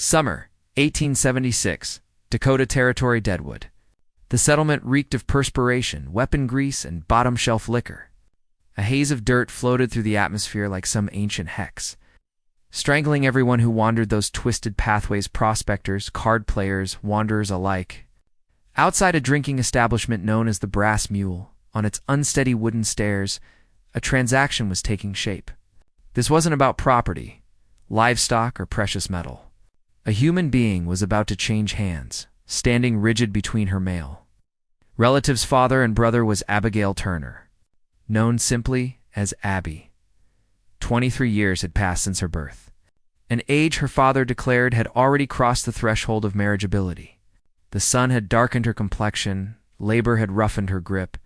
Summer, 1876, Dakota Territory, Deadwood. The settlement reeked of perspiration, weapon grease, and bottom-shelf liquor. A haze of dirt floated through the atmosphere like some ancient hex, strangling everyone who wandered those twisted pathways, prospectors, card players, wanderers alike. Outside a drinking establishment known as the Brass Mule, on its unsteady wooden stairs, a transaction was taking shape. This wasn't about property, livestock, or precious metal. A human being was about to change hands, standing rigid between her male relative's father and brother was Abigail Turner, known simply as Abby. 23 years had passed since her birth, an age her father declared had already crossed the threshold of marriageability. The sun had darkened her complexion, labor had roughened her grip,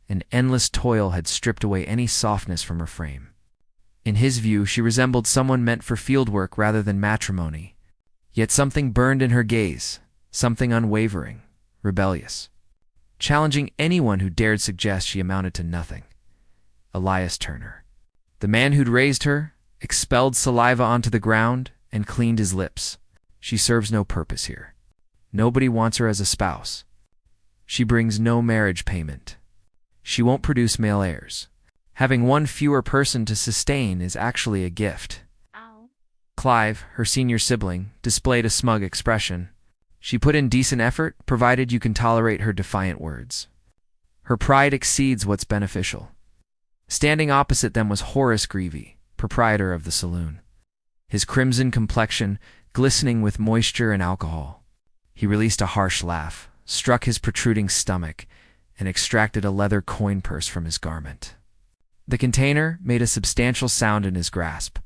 and endless toil had stripped away any softness from her frame. In his view, she resembled someone meant for fieldwork rather than matrimony. Yet something burned in her gaze, something unwavering, rebellious, challenging anyone who dared suggest she amounted to nothing. Elias Turner, the man who'd raised her, expelled saliva onto the ground and cleaned his lips. She serves no purpose here. Nobody wants her as a spouse. She brings no marriage payment. She won't produce male heirs. Having one fewer person to sustain is actually a gift. Ow. Clive, her senior sibling, displayed a smug expression. She put in decent effort, provided you can tolerate her defiant words. Her pride exceeds what's beneficial. Standing opposite them was Horace Greevy, proprietor of the saloon, his crimson complexion glistening with moisture and alcohol. He released a harsh laugh, struck his protruding stomach, and extracted a leather coin purse from his garment. The container made a substantial sound in his grasp.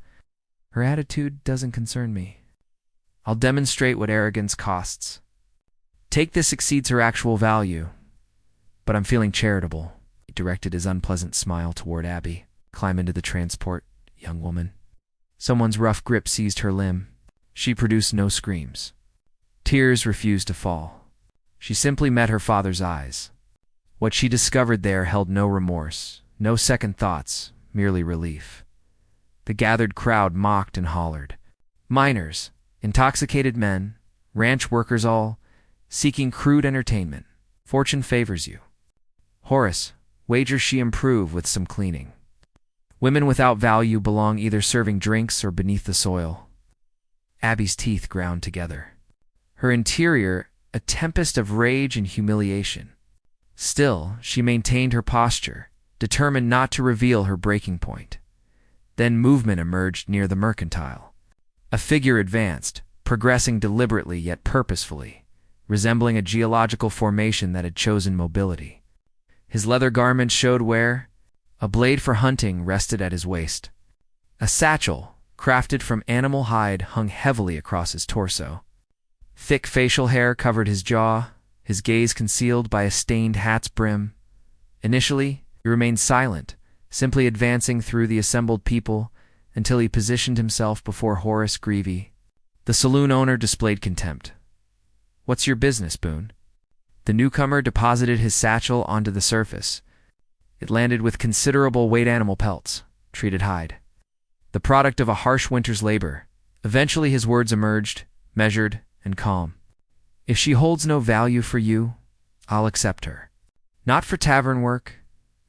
Her attitude doesn't concern me. I'll demonstrate what arrogance costs. Take this exceeds her actual value, but I'm feeling charitable. He directed his unpleasant smile toward Abby. Climb into the transport, young woman. Someone's rough grip seized her limb. She produced no screams. Tears refused to fall. She simply met her father's eyes. What she discovered there held no remorse, no second thoughts, merely relief. The gathered crowd mocked and hollered. Miners, intoxicated men, ranch workers all, seeking crude entertainment. Fortune favors you. Horace, wager she improve with some cleaning. Women without value belong either serving drinks or beneath the soil. Abby's teeth ground together. Her interior, a tempest of rage and humiliation. Still, she maintained her posture, determined not to reveal her breaking point. Then movement emerged near the mercantile. A figure advanced, progressing deliberately yet purposefully, resembling a geological formation that had chosen mobility. His leather garments showed wear. A blade for hunting rested at his waist. A satchel, crafted from animal hide, hung heavily across his torso. Thick facial hair covered his jaw, his gaze concealed by a stained hat's brim. Initially, he remained silent, simply advancing through the assembled people until he positioned himself before Horace Greevy. The saloon owner displayed contempt. "What's your business, Boone?" The newcomer deposited his satchel onto the surface. It landed with considerable weight animal pelts, treated hide. The product of a harsh winter's labor. Eventually his words emerged, measured and calm. "If she holds no value for you, I'll accept her. Not for tavern work,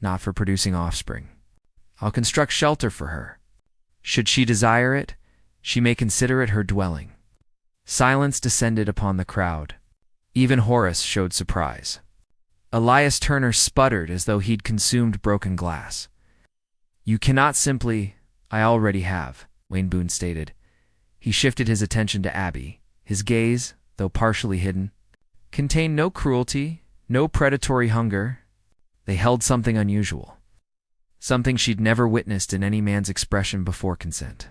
not for producing offspring. I'll construct shelter for her. Should she desire it, she may consider it her dwelling." Silence descended upon the crowd. Even Horace showed surprise. Elias Turner sputtered as though he'd consumed broken glass. "You cannot simply—" "I already have," Wayne Boone stated. He shifted his attention to Abby. His gaze, though partially hidden, contained no cruelty, no predatory hunger. They held something unusual. Something she'd never witnessed in any man's expression before consent.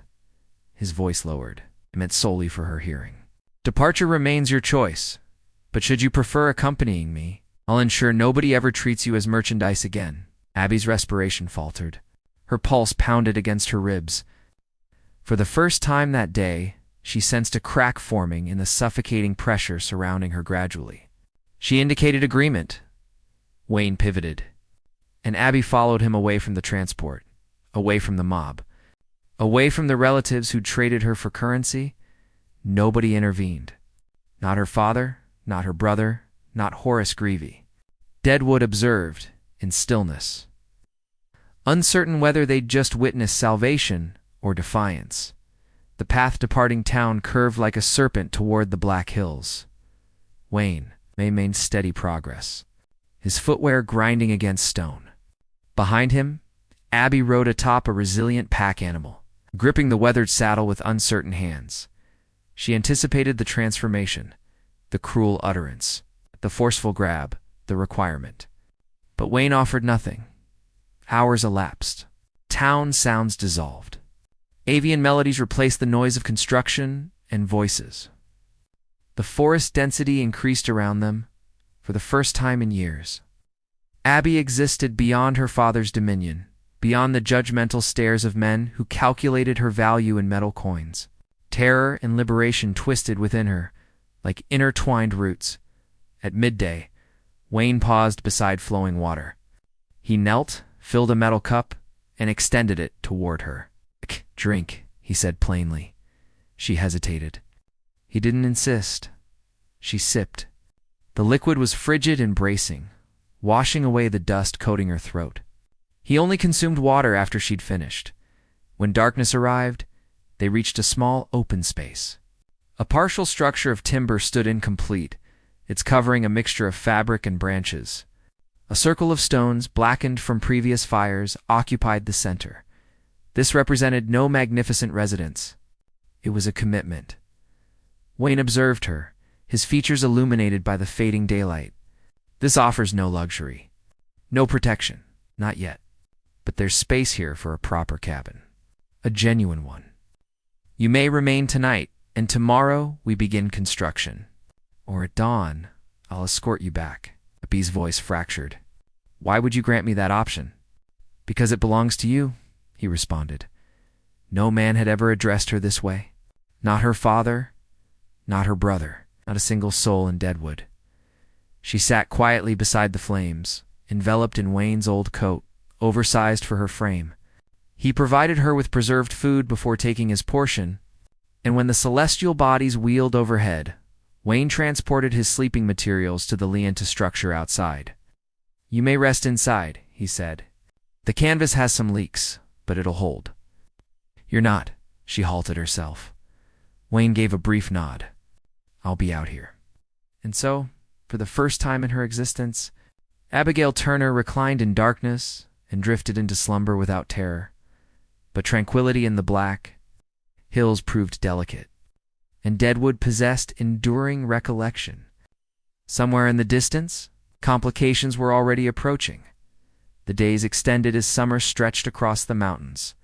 His voice lowered. It meant solely for her hearing. "Departure remains your choice, but should you prefer accompanying me, I'll ensure nobody ever treats you as merchandise again." Abby's respiration faltered. Her pulse pounded against her ribs. For the first time that day, she sensed a crack forming in the suffocating pressure surrounding her gradually. She indicated agreement. Wayne pivoted, and Abby followed him away from the transport, away from the mob, away from the relatives who traded her for currency. Nobody intervened. Not her father, not her brother, not Horace Greevy. Deadwood observed, in stillness, uncertain whether they'd just witnessed salvation or defiance. The path departing town curved like a serpent toward the Black Hills. Wayne maintained steady progress, his footwear grinding against stone. Behind him, Abby rode atop a resilient pack animal, gripping the weathered saddle with uncertain hands. She anticipated the transformation, the cruel utterance, the forceful grab, the requirement. But Wayne offered nothing. Hours elapsed. Town sounds dissolved. Avian melodies replaced the noise of construction and voices. The forest density increased around them for the first time in years. Abby existed beyond her father's dominion, beyond the judgmental stares of men who calculated her value in metal coins. Terror and liberation twisted within her like intertwined roots. At midday, Wayne paused beside flowing water. He knelt, filled a metal cup, and extended it toward her. "Drink," he said plainly. She hesitated. He didn't insist. She sipped. The liquid was frigid and bracing, washing away the dust coating her throat. He only consumed water after she'd finished. When darkness arrived, they reached a small open space. A partial structure of timber stood incomplete, its covering a mixture of fabric and branches. A circle of stones, blackened from previous fires, occupied the center. This represented no magnificent residence. It was a commitment. Wayne observed her, his features illuminated by the fading daylight. This offers no luxury, no protection, not yet. But there's space here for a proper cabin, a genuine one. You may remain tonight, and tomorrow we begin construction. Or at dawn, I'll escort you back. Abby's voice fractured. Why would you grant me that option? Because it belongs to you, he responded. No man had ever addressed her this way. Not her father, not her brother, not a single soul in Deadwood. She sat quietly beside the flames, enveloped in Wayne's old coat, oversized for her frame. He provided her with preserved food before taking his portion, and when the celestial bodies wheeled overhead, Wayne transported his sleeping materials to the liye structure outside. You may rest inside, he said. The canvas has some leaks, but it'll hold. You're not, she halted herself. Wayne gave a brief nod. I'll be out here. And so, for the first time in her existence, Abigail Turner reclined in darkness and drifted into slumber without terror. But tranquility in the Black Hills proved delicate, and Deadwood possessed enduring recollection. Somewhere in the distance, complications were already approaching. The days extended as summer stretched across the mountains.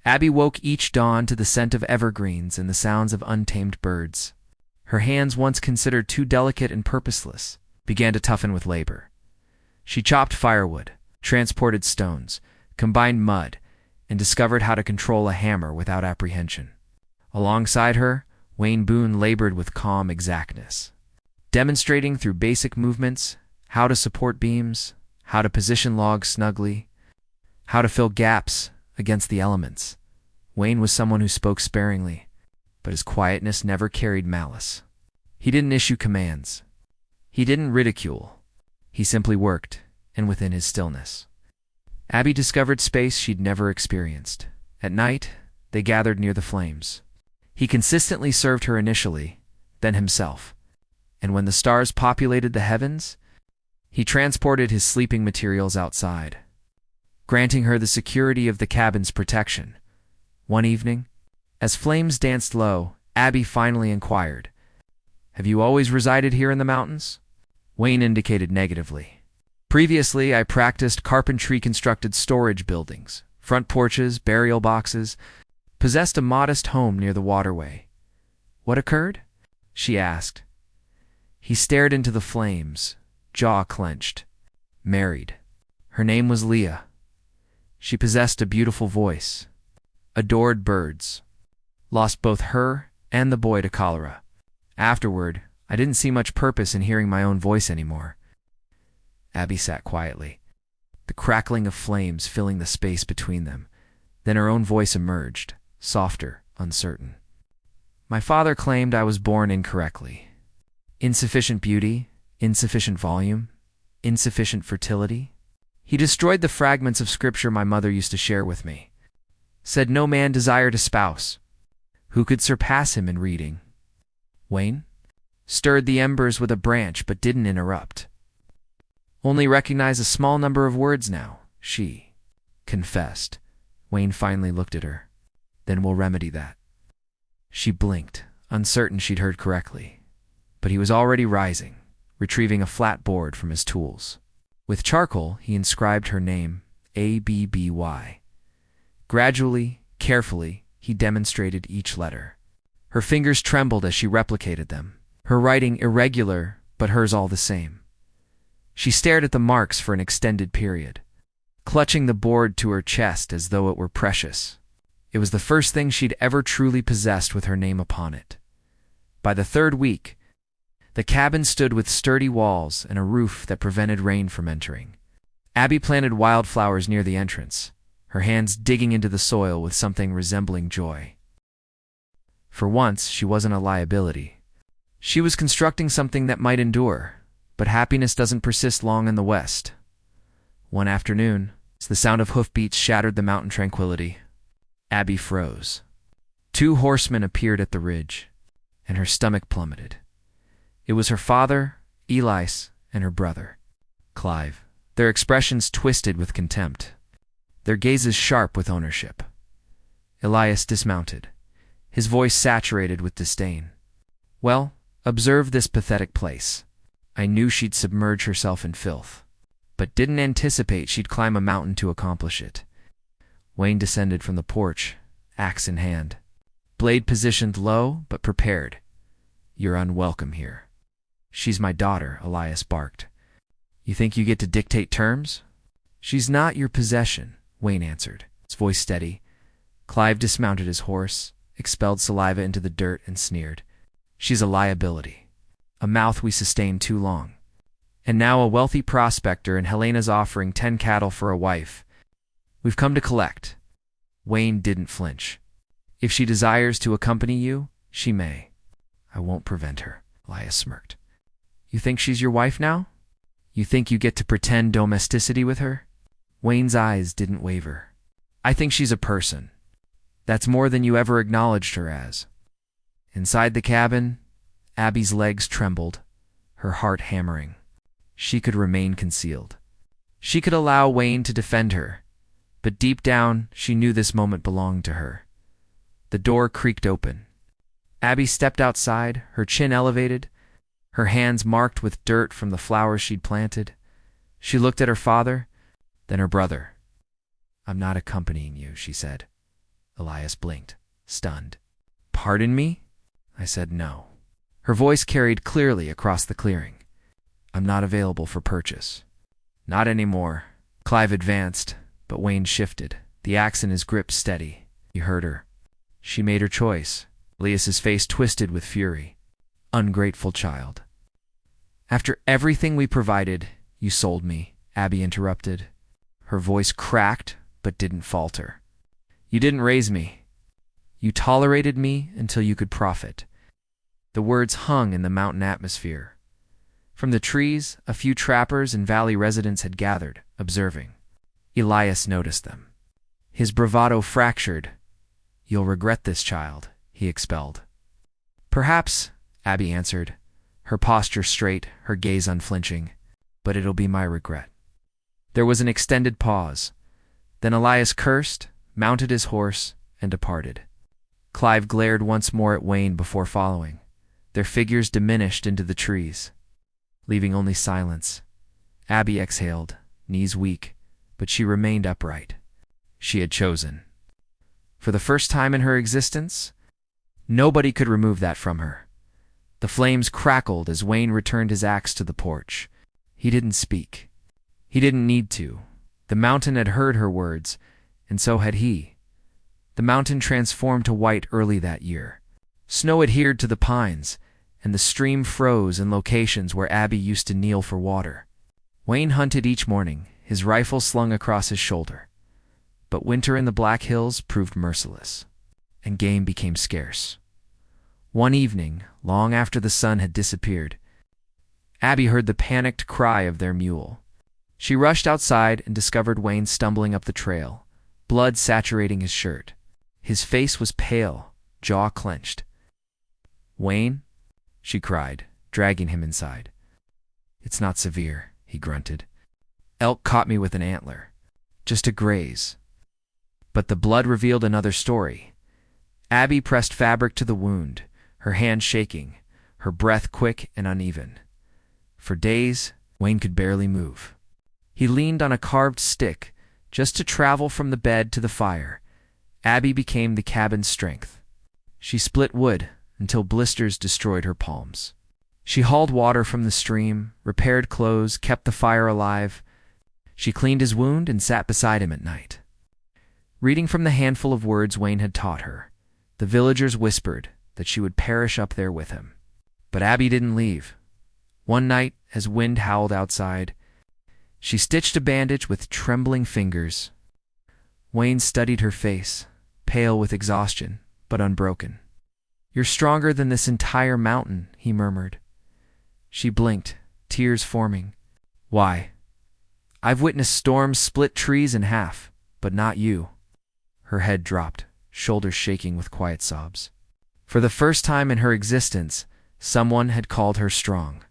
Abby woke each dawn to the scent of evergreens and the sounds of untamed birds. Her hands, once considered too delicate and purposeless, began to toughen with labor. She chopped firewood, transported stones, combined mud, and discovered how to control a hammer without apprehension. Alongside her, Wayne Boone labored with calm exactness, demonstrating through basic movements how to support beams, how to position logs snugly, how to fill gaps against the elements. Wayne was someone who spoke sparingly, but his quietness never carried malice. He didn't issue commands. He didn't ridicule. He simply worked, and within his stillness. Abby discovered space she'd never experienced. At night, they gathered near the flames. He consistently served her initially, then himself. And when the stars populated the heavens, he transported his sleeping materials outside, granting her the security of the cabin's protection. One evening, as flames danced low, Abby finally inquired, "Have you always resided here in the mountains?" Wayne indicated negatively. "Previously, I practiced carpentry-constructed storage buildings, front porches, burial boxes, possessed a modest home near the waterway." "What occurred?" she asked. He stared into the flames, jaw clenched. "Married. Her name was Leah. She possessed a beautiful voice, adored birds. Lost both her and the boy to cholera. Afterward, I didn't see much purpose in hearing my own voice anymore." Abby sat quietly, the crackling of flames filling the space between them. Then her own voice emerged, softer, uncertain. My father claimed I was born incorrectly. Insufficient beauty, insufficient volume, insufficient fertility. He destroyed the fragments of scripture my mother used to share with me. Said no man desired a spouse. Who could surpass him in reading? Wayne stirred the embers with a branch but didn't interrupt. Only recognize a small number of words now, she confessed. Wayne finally looked at her. Then we'll remedy that. She blinked, uncertain she'd heard correctly. But he was already rising, retrieving a flat board from his tools. With charcoal, he inscribed her name, Abby. Gradually, carefully, he demonstrated each letter. Her fingers trembled as she replicated them, her writing irregular, but hers all the same. She stared at the marks for an extended period, clutching the board to her chest as though it were precious. It was the first thing she'd ever truly possessed with her name upon it. By the third week, the cabin stood with sturdy walls and a roof that prevented rain from entering. Abby planted wildflowers near the entrance, her hands digging into the soil with something resembling joy. For once, she wasn't a liability. She was constructing something that might endure, but happiness doesn't persist long in the West. One afternoon, as the sound of hoofbeats shattered the mountain tranquility, Abby froze. 2 horsemen appeared at the ridge, and her stomach plummeted. It was her father, Elias, and her brother, Clive. Their expressions twisted with contempt, their gazes sharp with ownership. Elias dismounted, his voice saturated with disdain. Well, observe this pathetic place. I knew she'd submerge herself in filth, but didn't anticipate she'd climb a mountain to accomplish it. Wayne descended from the porch, axe in hand, blade positioned low but prepared. You're unwelcome here. She's my daughter, Elias barked. You think you get to dictate terms? She's not your possession, Wayne answered, his voice steady. Clive dismounted his horse, expelled saliva into the dirt, and sneered. She's a liability, a mouth we sustained too long. And now a wealthy prospector in Helena's offering 10 cattle for a wife. We've come to collect. Wayne didn't flinch. If she desires to accompany you, she may. I won't prevent her, Elias smirked. You think she's your wife now? You think you get to pretend domesticity with her? Wayne's eyes didn't waver. I think she's a person. That's more than you ever acknowledged her as. Inside the cabin, Abby's legs trembled, her heart hammering. She could remain concealed. She could allow Wayne to defend her, but deep down, she knew this moment belonged to her. The door creaked open. Abby stepped outside, her chin elevated, her hands marked with dirt from the flowers she'd planted. She looked at her father, then her brother. I'm not accompanying you, she said. Elias blinked, stunned. Pardon me? I said no. Her voice carried clearly across the clearing. I'm not available for purchase. Not anymore. Clive advanced, but Wayne shifted, the axe in his grip steady. He heard her. She made her choice. Elias's face twisted with fury. Ungrateful child. After everything we provided, you sold me, Abby interrupted. Her voice cracked, but didn't falter. You didn't raise me. You tolerated me until you could profit. The words hung in the mountain atmosphere. From the trees, a few trappers and valley residents had gathered, observing. Elias noticed them. His bravado fractured. You'll regret this, child, he expelled. Perhaps, Abby answered, her posture straight, her gaze unflinching, but it'll be my regret. There was an extended pause. Then Elias cursed, mounted his horse, and departed. Clive glared once more at Wayne before following. Their figures diminished into the trees, leaving only silence. Abby exhaled, knees weak, but she remained upright. She had chosen. For the first time in her existence, nobody could remove that from her. The flames crackled as Wayne returned his axe to the porch. He didn't speak. He didn't need to. The mountain had heard her words, and so had he. The mountain transformed to white early that year. Snow adhered to the pines, and the stream froze in locations where Abby used to kneel for water. Wayne hunted each morning, his rifle slung across his shoulder. But winter in the Black Hills proved merciless, and game became scarce. One evening, long after the sun had disappeared, Abby heard the panicked cry of their mule. She rushed outside and discovered Wayne stumbling up the trail, blood saturating his shirt. His face was pale, jaw clenched. "Wayne?" she cried, dragging him inside. "It's not severe," he grunted. "Elk caught me with an antler. Just a graze." But the blood revealed another story. Abby pressed fabric to the wound, her hand shaking, her breath quick and uneven. For days, Wayne could barely move. He leaned on a carved stick just to travel from the bed to the fire. Abby became the cabin's strength. She split wood until blisters destroyed her palms. She hauled water from the stream, repaired clothes, kept the fire alive. She cleaned his wound and sat beside him at night, reading from the handful of words Wayne had taught her. The villagers whispered that she would perish up there with him. But Abby didn't leave. One night, as wind howled outside, she stitched a bandage with trembling fingers. Wayne studied her face, pale with exhaustion, but unbroken. "You're stronger than this entire mountain," he murmured. She blinked, tears forming. "Why? I've witnessed storms split trees in half, but not you." Her head dropped, shoulders shaking with quiet sobs. For the first time in her existence, someone had called her strong.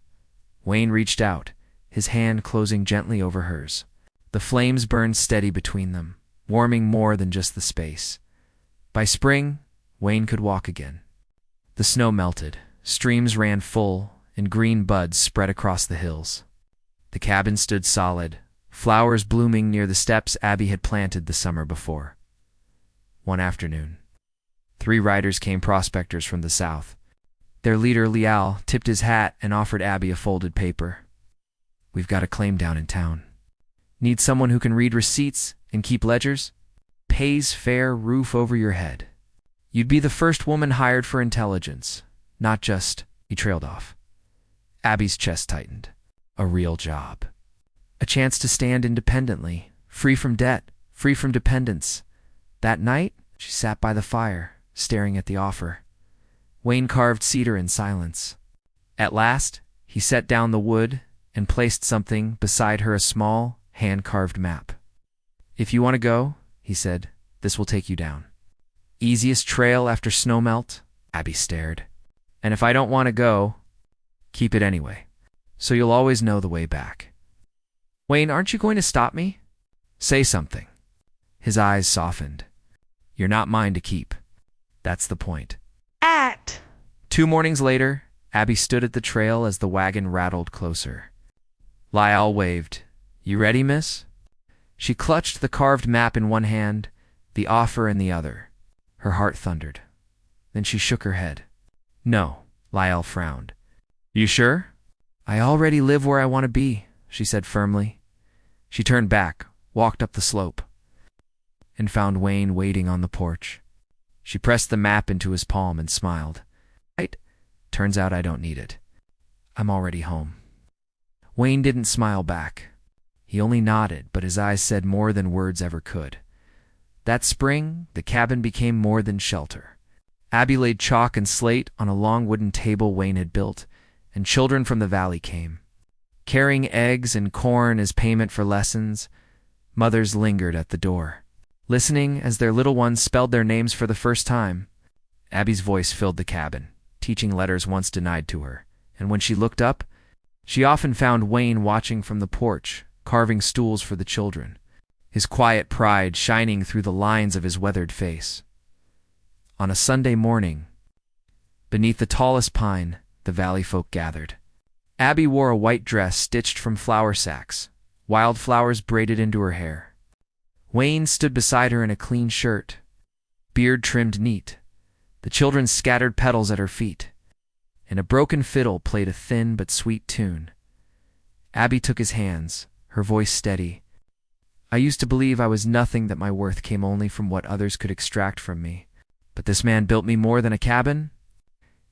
Wayne reached out, his hand closing gently over hers. The flames burned steady between them, warming more than just the space. By spring, Wayne could walk again. The snow melted, streams ran full, and green buds spread across the hills. The cabin stood solid, flowers blooming near the steps Abby had planted the summer before. One afternoon, 3 riders came, prospectors from the south. Their leader, Dilwale, tipped his hat and offered Abby a folded paper. "We've got a claim down in town. Need someone who can read receipts and keep ledgers? Pays fair, roof over your head. You'd be the first woman hired for intelligence, not just—" He trailed off. Abby's chest tightened. A real job. A chance to stand independently, free from debt, free from dependence. That night, she sat by the fire, staring at the offer. Wayne carved cedar in silence. At last, he set down the wood and placed something beside her, a small, hand-carved map. "If you want to go," he said, "this will take you down." "Easiest trail after snowmelt?" Abby stared. "And if I don't want to go, keep it anyway, so you'll always know the way back." "Wayne, aren't you going to stop me? Say something." His eyes softened. "You're not mine to keep. That's the point." 2 mornings later, Abby stood at the trail as the wagon rattled closer. Dilwale waved. "You ready, miss?" She clutched the carved map in one hand, the offer in the other. Her heart thundered. Then she shook her head. "No," Dilwale frowned. "You sure?" "I already live where I want to be," she said firmly. She turned back, walked up the slope, and found Wayne waiting on the porch. She pressed the map into his palm and smiled. "Right. Turns out I don't need it. I'm already home." Wayne didn't smile back. He only nodded, but his eyes said more than words ever could. That spring, the cabin became more than shelter. Abby laid chalk and slate on a long wooden table Wayne had built, and children from the valley came. Carrying eggs and corn as payment for lessons, mothers lingered at the door, listening as their little ones spelled their names for the first time. Abby's voice filled the cabin, teaching letters once denied to her, and when she looked up, she often found Wayne watching from the porch, carving stools for the children, his quiet pride shining through the lines of his weathered face. On a Sunday morning, beneath the tallest pine, the valley folk gathered. Abby wore a white dress stitched from flour sacks, wildflowers braided into her hair. Wayne stood beside her in a clean shirt, beard trimmed neat. The children scattered petals at her feet, and a broken fiddle played a thin but sweet tune. Abby took his hands, her voice steady. "I used to believe I was nothing, that my worth came only from what others could extract from me. But this man built me more than a cabin.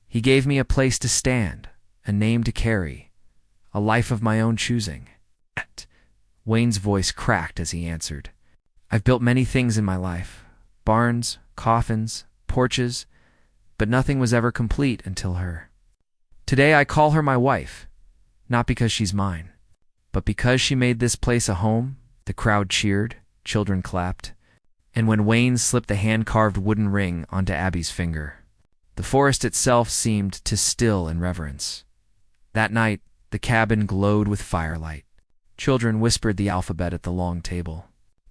He gave me a place to stand, a name to carry, a life of my own choosing." Wayne's voice cracked as he answered. "I've built many things in my life, barns, coffins, porches, but nothing was ever complete until her. Today I call her my wife, not because she's mine, but because she made this place a home. The crowd cheered, children clapped, and when Wayne slipped the hand-carved wooden ring onto Abby's finger, the forest itself seemed to still in reverence. That night, the cabin glowed with firelight. Children whispered the alphabet at the long table.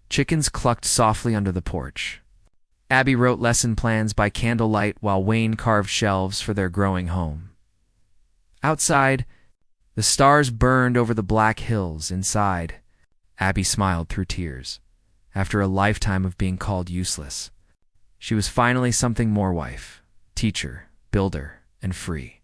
Chickens clucked softly under the porch. Abby wrote lesson plans by candlelight while Wayne carved shelves for their growing home. Outside, the stars burned over the black hills. Inside, Abby smiled through tears. After a lifetime of being called useless, she was finally something more: wife, teacher, builder, and free.